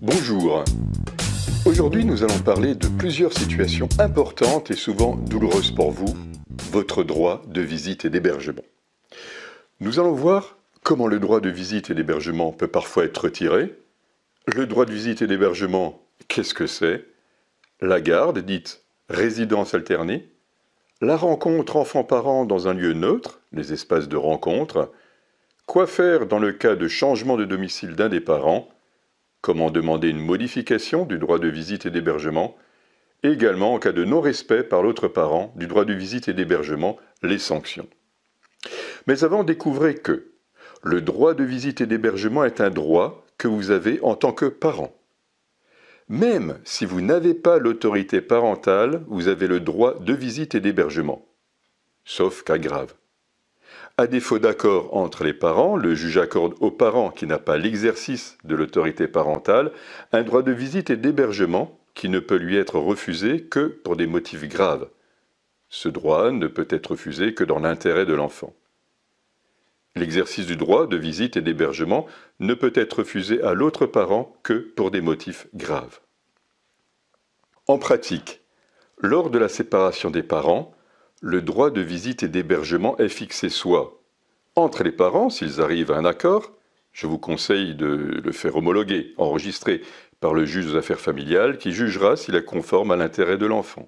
Bonjour. Aujourd'hui, nous allons parler de plusieurs situations importantes et souvent douloureuses pour vous, votre droit de visite et d'hébergement. Nous allons voir comment le droit de visite et d'hébergement peut parfois être retiré, le droit de visite et d'hébergement, qu'est-ce que c'est, la garde, dite résidence alternée, la rencontre enfant-parent dans un lieu neutre, les espaces de rencontre, quoi faire dans le cas de changement de domicile d'un des parents, comment demander une modification du droit de visite et d'hébergement, et également en cas de non-respect par l'autre parent du droit de visite et d'hébergement, les sanctions. Mais avant, découvrez que le droit de visite et d'hébergement est un droit que vous avez en tant que parent. Même si vous n'avez pas l'autorité parentale, vous avez le droit de visite et d'hébergement, sauf cas grave. À défaut d'accord entre les parents, le juge accorde au parent qui n'a pas l'exercice de l'autorité parentale un droit de visite et d'hébergement qui ne peut lui être refusé que pour des motifs graves. Ce droit ne peut être refusé que dans l'intérêt de l'enfant. L'exercice du droit de visite et d'hébergement ne peut être refusé à l'autre parent que pour des motifs graves. En pratique, lors de la séparation des parents, le droit de visite et d'hébergement est fixé soit entre les parents, s'ils arrivent à un accord, je vous conseille de le faire homologuer, enregistrer par le juge aux affaires familiales qui jugera s'il est conforme à l'intérêt de l'enfant,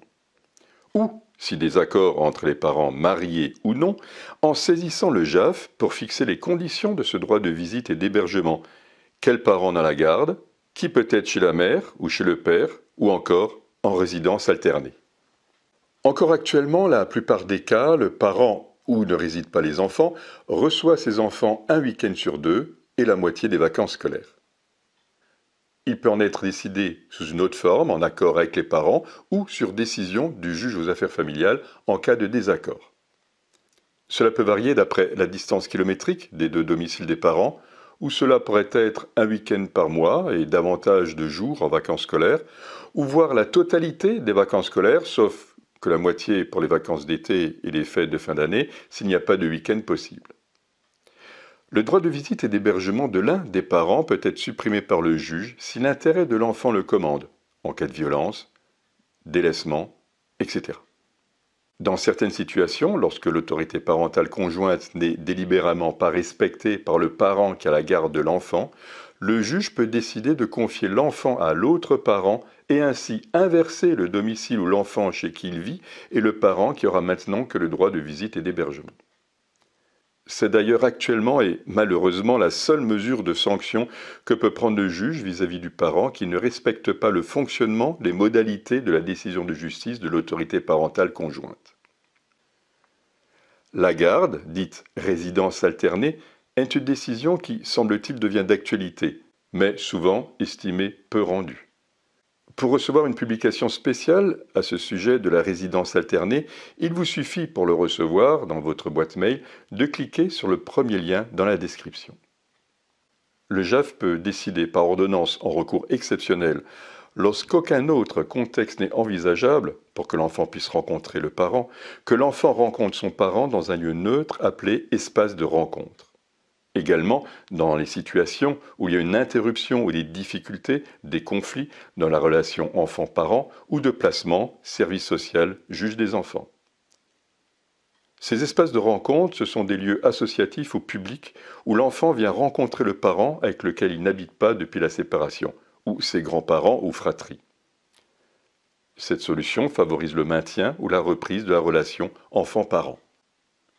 ou si des accords entre les parents mariés ou non, en saisissant le JAF pour fixer les conditions de ce droit de visite et d'hébergement. Quel parent en a la garde, qui peut être chez la mère ou chez le père, ou encore en résidence alternée. Encore actuellement, la plupart des cas, le parent où ne résident pas les enfants reçoit ses enfants un week-end sur 2 et la moitié des vacances scolaires. Il peut en être décidé sous une autre forme, en accord avec les parents, ou sur décision du juge aux affaires familiales en cas de désaccord. Cela peut varier d'après la distance kilométrique des deux domiciles des parents, ou cela pourrait être un week-end par mois et davantage de jours en vacances scolaires, ou voire la totalité des vacances scolaires, sauf que la moitié pour les vacances d'été et les fêtes de fin d'année, s'il n'y a pas de week-end possible. Le droit de visite et d'hébergement de l'un des parents peut être supprimé par le juge si l'intérêt de l'enfant le commande, en cas de violence, délaissement, etc. Dans certaines situations, lorsque l'autorité parentale conjointe n'est délibérément pas respectée par le parent qui a la garde de l'enfant, le juge peut décider de confier l'enfant à l'autre parent et ainsi inverser le domicile où l'enfant chez qui il vit et le parent qui aura maintenant que le droit de visite et d'hébergement. C'est d'ailleurs actuellement et malheureusement la seule mesure de sanction que peut prendre le juge vis-à-vis du parent qui ne respecte pas le fonctionnement, les modalités de la décision de justice de l'autorité parentale conjointe. La garde, dite résidence alternée, est une décision qui, semble-t-il, devient d'actualité, mais souvent estimée peu rendue. Pour recevoir une publication spéciale à ce sujet de la résidence alternée, il vous suffit pour le recevoir dans votre boîte mail de cliquer sur le premier lien dans la description. Le JAF peut décider par ordonnance en recours exceptionnel, lorsqu'aucun autre contexte n'est envisageable pour que l'enfant puisse rencontrer le parent, que l'enfant rencontre son parent dans un lieu neutre appelé espace de rencontre. Également, dans les situations où il y a une interruption ou des difficultés, des conflits dans la relation enfant-parent ou de placement, service social, juge des enfants. Ces espaces de rencontre, ce sont des lieux associatifs ou publics où l'enfant vient rencontrer le parent avec lequel il n'habite pas depuis la séparation, ou ses grands-parents ou fratries. Cette solution favorise le maintien ou la reprise de la relation enfant-parent.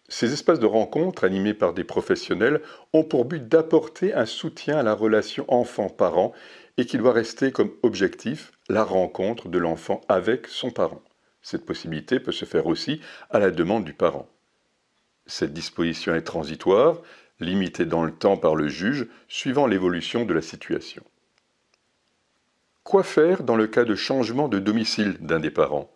Ces espaces de rencontre, animés par des professionnels, ont pour but d'apporter un soutien à la relation enfant-parent et qui doit rester comme objectif la rencontre de l'enfant avec son parent. Cette possibilité peut se faire aussi à la demande du parent. Cette disposition est transitoire, limitée dans le temps par le juge, suivant l'évolution de la situation. Quoi faire dans le cas de changement de domicile d'un des parents ?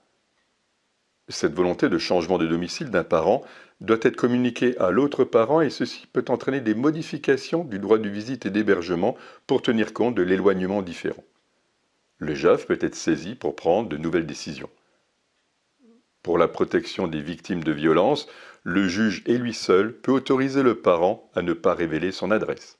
Cette volonté de changement de domicile d'un parent doit être communiquée à l'autre parent et ceci peut entraîner des modifications du droit de visite et d'hébergement pour tenir compte de l'éloignement différent. Le JAF peut être saisi pour prendre de nouvelles décisions. Pour la protection des victimes de violences, le juge et lui seul peut autoriser le parent à ne pas révéler son adresse.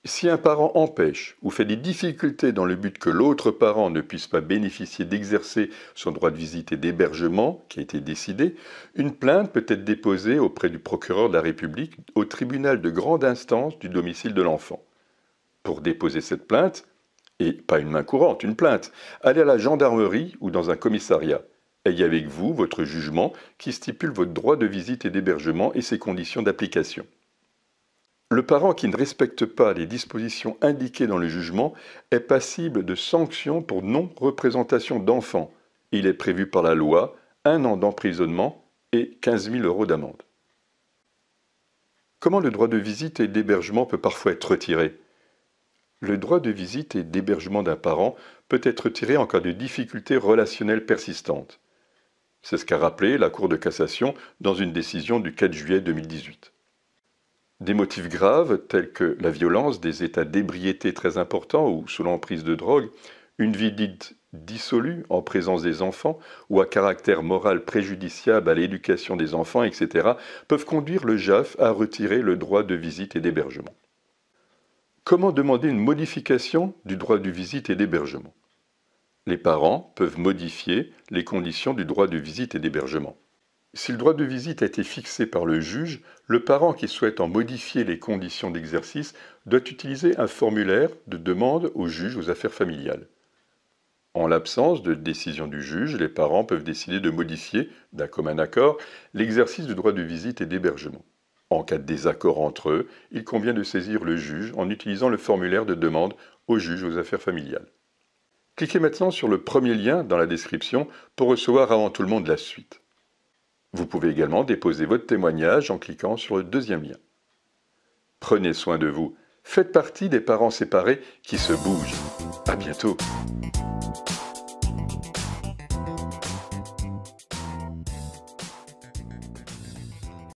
Si un parent empêche ou fait des difficultés dans le but que l'autre parent ne puisse pas bénéficier d'exercer son droit de visite et d'hébergement qui a été décidé, une plainte peut être déposée auprès du procureur de la République au tribunal de grande instance du domicile de l'enfant. Pour déposer cette plainte, et pas une main courante, une plainte, allez à la gendarmerie ou dans un commissariat. Ayez avec vous votre jugement qui stipule votre droit de visite et d'hébergement et ses conditions d'application. Le parent qui ne respecte pas les dispositions indiquées dans le jugement est passible de sanctions pour non-représentation d'enfant. Il est prévu par la loi 1 an d'emprisonnement et 15 000 € d'amende. Comment le droit de visite et d'hébergement peut parfois être retiré ? Le droit de visite et d'hébergement d'un parent peut être retiré en cas de difficultés relationnelles persistantes. C'est ce qu'a rappelé la Cour de cassation dans une décision du 4 juillet 2018. Des motifs graves tels que la violence, des états d'ébriété très importants ou sous l'emprise de drogue, une vie dite dissolue en présence des enfants ou à caractère moral préjudiciable à l'éducation des enfants, etc., peuvent conduire le JAF à retirer le droit de visite et d'hébergement. Comment demander une modification du droit de visite et d'hébergement ? Les parents peuvent modifier les conditions du droit de visite et d'hébergement. Si le droit de visite a été fixé par le juge, le parent qui souhaite en modifier les conditions d'exercice doit utiliser un formulaire de demande au juge aux affaires familiales. En l'absence de décision du juge, les parents peuvent décider de modifier, d'un commun accord, l'exercice du droit de visite et d'hébergement. En cas de désaccord entre eux, il convient de saisir le juge en utilisant le formulaire de demande au juge aux affaires familiales. Cliquez maintenant sur le premier lien dans la description pour recevoir avant tout le monde la suite. Vous pouvez également déposer votre témoignage en cliquant sur le deuxième lien. Prenez soin de vous. Faites partie des parents séparés qui se bougent. À bientôt.